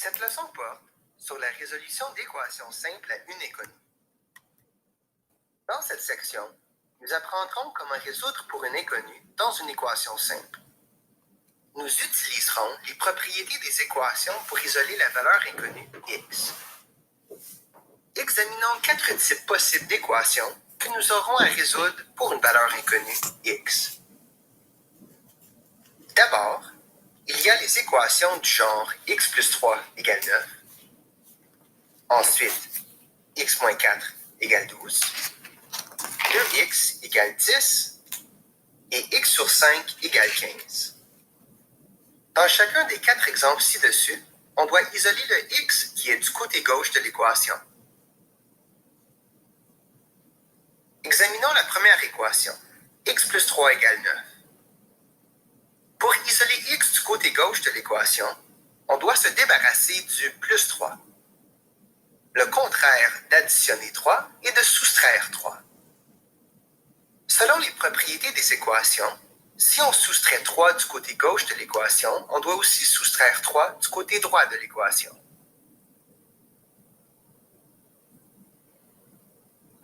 Cette leçon porte sur la résolution d'équations simples à une inconnue. Dans cette section, nous apprendrons comment résoudre pour une inconnue dans une équation simple. Nous utiliserons les propriétés des équations pour isoler la valeur inconnue x. Examinons 4 types possibles d'équations que nous aurons à résoudre pour une valeur inconnue x. D'abord, il y a les équations du genre x plus 3 égale 9. Ensuite, x moins 4 égale 12. 2x égale 10 et x sur 5 égale 15. Dans chacun des 4 exemples ci-dessus, on doit isoler le x qui est du côté gauche de l'équation. Examinons la première équation, x plus 3 égale 9. Pour isoler x du côté gauche de l'équation, on doit se débarrasser du plus 3. Le contraire d'additionner 3 est de soustraire 3. Selon les propriétés des équations, si on soustrait 3 du côté gauche de l'équation, on doit aussi soustraire 3 du côté droit de l'équation.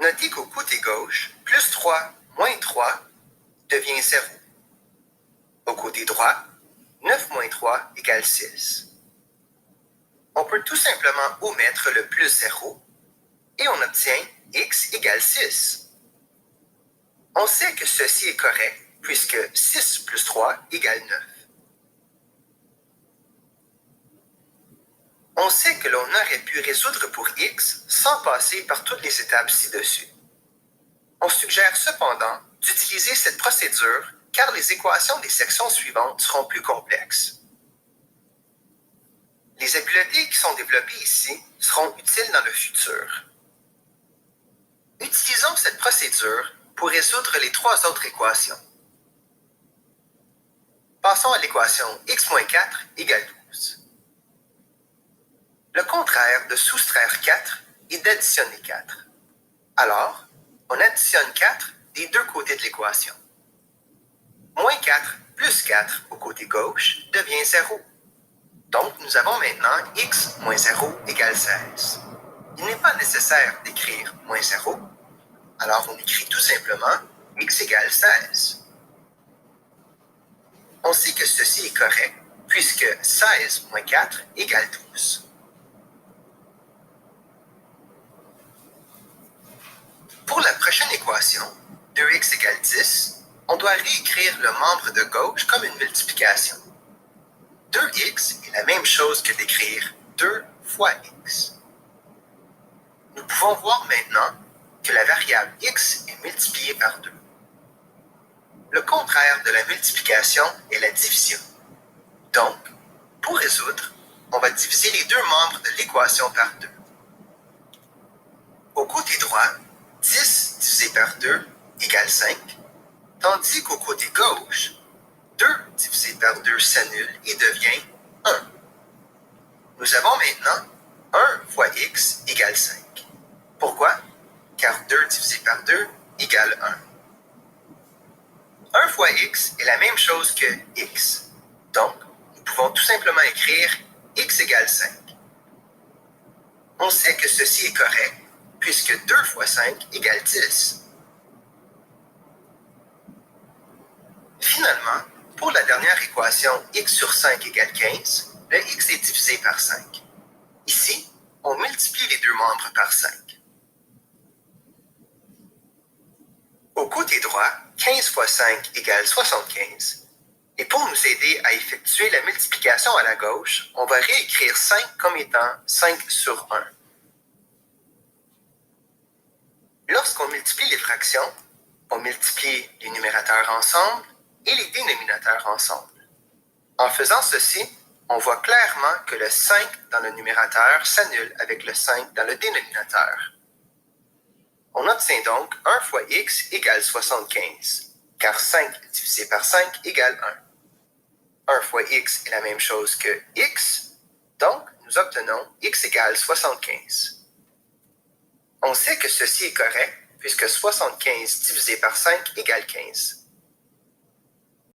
Notez qu'au côté gauche, plus 3 moins 3 devient 0. Au côté droit, 9 moins 3 égale 6. On peut tout simplement omettre le plus 0 et on obtient x égale 6. On sait que ceci est correct puisque 6 plus 3 égale 9. On sait que l'on aurait pu résoudre pour x sans passer par toutes les étapes ci-dessus. On suggère cependant d'utiliser cette procédure car les équations des sections suivantes seront plus complexes. Les habiletés qui sont développées ici seront utiles dans le futur. Utilisons cette procédure pour résoudre les 3 autres équations. Passons à l'équation x-4 égale 12. Le contraire de soustraire 4 est d'additionner 4. Alors, on additionne 4 des deux côtés de l'équation. Moins 4 plus 4 au côté gauche devient 0. Donc, nous avons maintenant x moins 0 égale 16. Il n'est pas nécessaire d'écrire moins 0, alors on écrit tout simplement x égale 16. On sait que ceci est correct puisque 16 moins 4 égale 12. Pour la prochaine équation, 2x égale 10, on doit réécrire le membre de gauche comme une multiplication. 2x est la même chose que d'écrire 2 fois x. Nous pouvons voir maintenant que la variable x est multipliée par 2. Le contraire de la multiplication est la division. Donc, pour résoudre, on va diviser les deux membres de l'équation par 2. Au côté droit, 10 divisé par 2 égale 5, tandis qu'au côté gauche, 2 divisé par 2 s'annule et devient 1. Nous avons maintenant 1 fois x égale 5. Pourquoi? Car 2 divisé par 2 égale 1. 1 fois x est la même chose que x. Donc, nous pouvons tout simplement écrire x égale 5. On sait que ceci est correct puisque 2 fois 5 égale 10. Finalement, pour la dernière équation x sur 5 égale 15, le x est divisé par 5. Ici, on multiplie les deux membres par 5. Au côté droit, 15 fois 5 égale 75. Et pour nous aider à effectuer la multiplication à la gauche, on va réécrire 5 comme étant 5 sur 1. Lorsqu'on multiplie les fractions, on multiplie les numérateurs ensemble et les dénominateurs ensemble. En faisant ceci, on voit clairement que le 5 dans le numérateur s'annule avec le 5 dans le dénominateur. On obtient donc 1 fois x égale 75, car 5 divisé par 5 égale 1. 1 fois x est la même chose que x, donc nous obtenons x égale 75. On sait que ceci est correct puisque 75 divisé par 5 égale 15.